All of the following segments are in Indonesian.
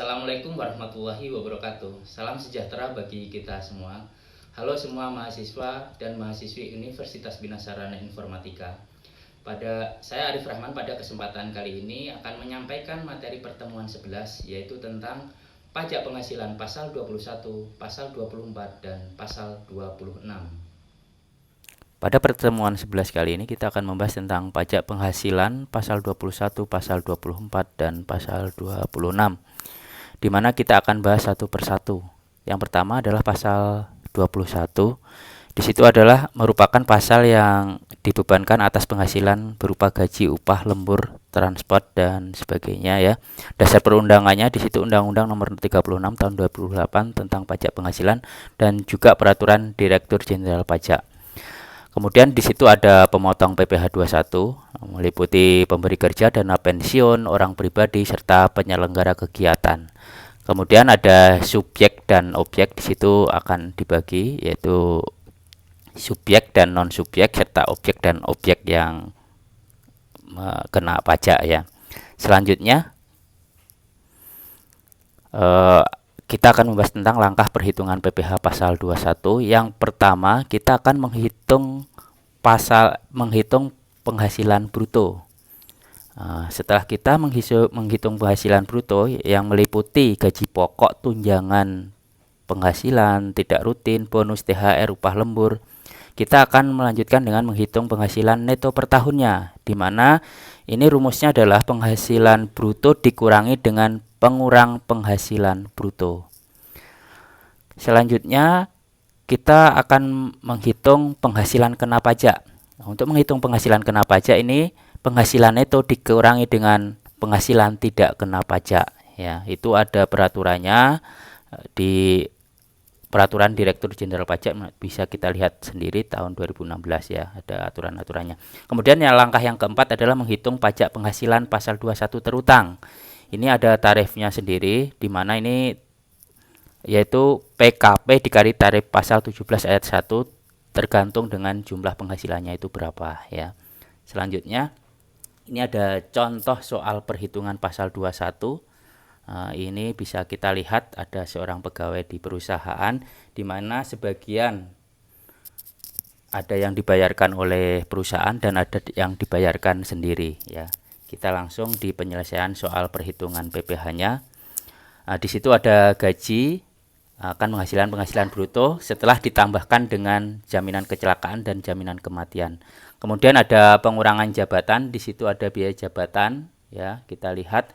Assalamualaikum warahmatullahi wabarakatuh. Salam sejahtera bagi kita semua. Halo semua mahasiswa dan mahasiswi Universitas Bina Sarana Informatika. Saya Arif Rahman pada kesempatan kali ini akan menyampaikan materi pertemuan 11, yaitu tentang pajak penghasilan pasal 21, pasal 24 dan pasal 26. Pada pertemuan 11 kali ini kita akan membahas tentang pajak penghasilan pasal 21, pasal 24 dan pasal 26. Di mana kita akan bahas satu persatu. Yang pertama adalah pasal 21. Di situ adalah merupakan pasal yang dibebankan atas penghasilan berupa gaji, upah, lembur, transport dan sebagainya ya. Dasar perundangannya di situ Undang-Undang Nomor 36 Tahun 2008 tentang pajak penghasilan dan juga Peraturan Direktur Jenderal Pajak. Kemudian di situ ada pemotong PPh 21 meliputi pemberi kerja, dana pensiun, orang pribadi serta penyelenggara kegiatan. Kemudian ada subjek dan objek, di situ akan dibagi yaitu subjek dan non subjek serta objek dan objek yang kena pajak ya. Selanjutnya kita akan membahas tentang langkah perhitungan PPh pasal 21. Yang pertama, kita akan menghitung penghasilan bruto. Setelah kita menghitung penghasilan bruto yang meliputi gaji pokok, tunjangan penghasilan tidak rutin, bonus, THR, upah lembur, kita akan melanjutkan dengan menghitung penghasilan neto per tahunnya, di mana ini rumusnya adalah penghasilan bruto dikurangi dengan pengurang penghasilan bruto. Selanjutnya kita akan menghitung penghasilan kena pajak. Untuk menghitung penghasilan kena pajak ini penghasilan neto dikurangi dengan penghasilan tidak kena pajak ya. Itu ada peraturannya di Peraturan Direktur Jenderal Pajak, bisa kita lihat sendiri tahun 2016 ya, ada aturan-aturannya. Kemudian langkah yang keempat adalah menghitung pajak penghasilan pasal 21 terutang. Ini ada tarifnya sendiri, di mana ini yaitu PKP dikali tarif pasal 17 ayat 1 tergantung dengan jumlah penghasilannya itu berapa ya. Selanjutnya ini ada contoh soal perhitungan pasal 21. Ini bisa kita lihat ada seorang pegawai di perusahaan di mana sebagian ada yang dibayarkan oleh perusahaan dan ada yang dibayarkan sendiri ya. Kita langsung di penyelesaian soal perhitungan PPh-nya. Di situ ada gaji akan penghasilan bruto setelah ditambahkan dengan jaminan kecelakaan dan jaminan kematian. Kemudian ada pengurangan jabatan, di situ ada biaya jabatan ya, kita lihat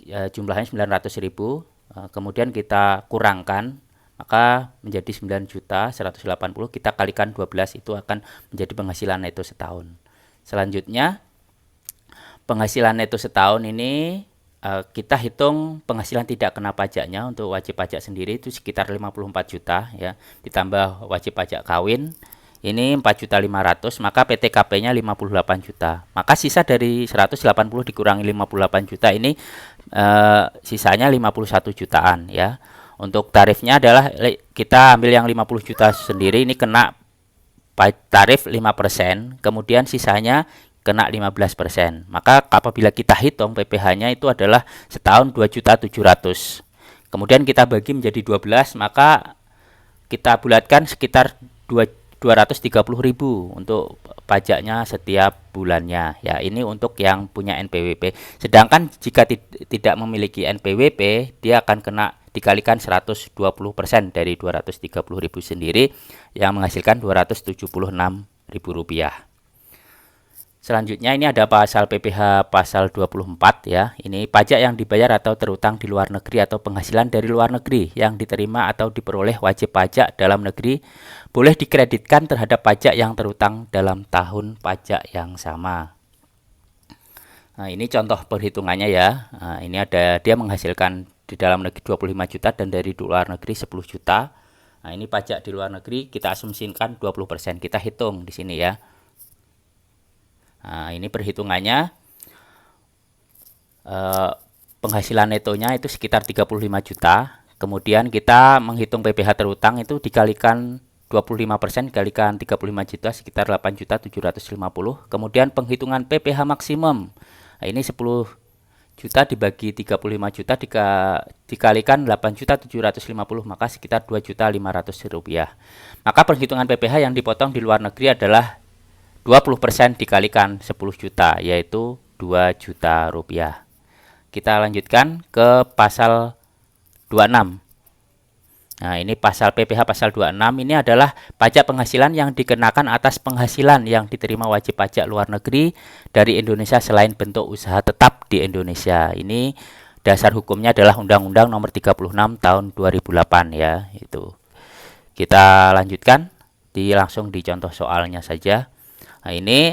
jumlahnya 900.000, kemudian kita kurangkan maka menjadi 9.180.000, kita kalikan 12, itu akan menjadi penghasilan neto setahun. Selanjutnya penghasilan neto setahun ini kita hitung penghasilan tidak kena pajaknya. Untuk wajib pajak sendiri itu sekitar 54 juta ya, ditambah wajib pajak kawin ini 4.500.000, maka PTKP-nya 58 juta. Maka sisa dari 180 dikurangi 58 juta ini sisanya 51 jutaan ya. Untuk tarifnya adalah kita ambil yang 50 juta sendiri, ini kena tarif 5%, kemudian sisanya kena 15%. Maka apabila kita hitung PPh-nya itu adalah setahun 2.700.000. Kemudian kita bagi menjadi 12, maka kita bulatkan sekitar 230.000 untuk pajaknya setiap bulannya ya. Ini untuk yang punya NPWP. Sedangkan jika tidak memiliki NPWP, dia akan kena dikalikan 120% dari 230.000 sendiri yang menghasilkan 276.000 rupiah. Selanjutnya ini ada pasal PPh pasal 24 ya. Ini pajak yang dibayar atau terutang di luar negeri atau penghasilan dari luar negeri yang diterima atau diperoleh wajib pajak dalam negeri boleh dikreditkan terhadap pajak yang terutang dalam tahun pajak yang sama. Nah, ini contoh perhitungannya ya. Nah, ini ada dia menghasilkan di dalam negeri 25 juta dan dari luar negeri 10 juta. Nah, ini pajak di luar negeri kita asumsikan 20%. Kita hitung di sini ya. Nah, ini perhitungannya penghasilan netonya itu sekitar 35 juta. Kemudian kita menghitung PPh terutang itu dikalikan 25% dikalikan 35 juta sekitar 8.750. Kemudian penghitungan PPh maksimum. Nah, ini 10 juta dibagi 35 juta dikalikan 8.750, maka sekitar 2.500.000 rupiah. Maka perhitungan PPh yang dipotong di luar negeri adalah 20% dikalikan 10 juta, yaitu 2 juta rupiah. Kita lanjutkan ke pasal 26. Nah, ini pasal PPh pasal 26 ini adalah pajak penghasilan yang dikenakan atas penghasilan yang diterima wajib pajak luar negeri dari Indonesia selain bentuk usaha tetap di Indonesia. Ini dasar hukumnya adalah Undang-Undang Nomor 36 Tahun 2008 ya, itu. Kita lanjutkan langsung di contoh soalnya saja. Nah, ini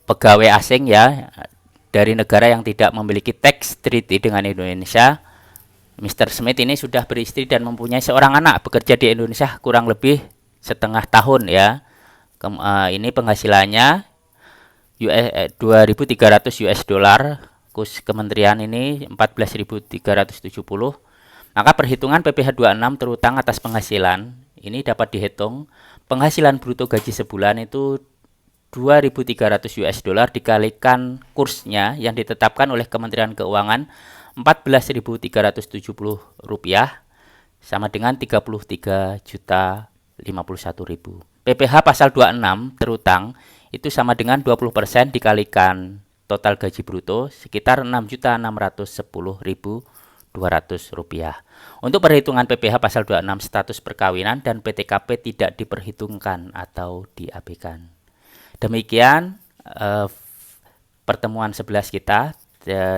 pegawai asing ya dari negara yang tidak memiliki tax treaty dengan Indonesia. Mr. Smith ini sudah beristri dan mempunyai seorang anak, bekerja di Indonesia kurang lebih setengah tahun ya. Ini penghasilannya 2.300 US dollar, kurs kementerian ini 14.370. Maka perhitungan PPh 26 terutang atas penghasilan ini dapat dihitung penghasilan bruto gaji sebulan itu 2.300 US dollar dikalikan kursnya yang ditetapkan oleh Kementerian Keuangan 14.370 rupiah sama dengan 33.051.000. PPh pasal 26 terutang itu sama dengan 20% dikalikan total gaji bruto sekitar 6.610.200 rupiah. Untuk perhitungan PPh pasal 26 status perkawinan dan PTKP tidak diperhitungkan atau diabaikan. Demikian pertemuan 11 kita.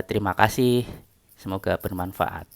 Terima kasih. Semoga bermanfaat.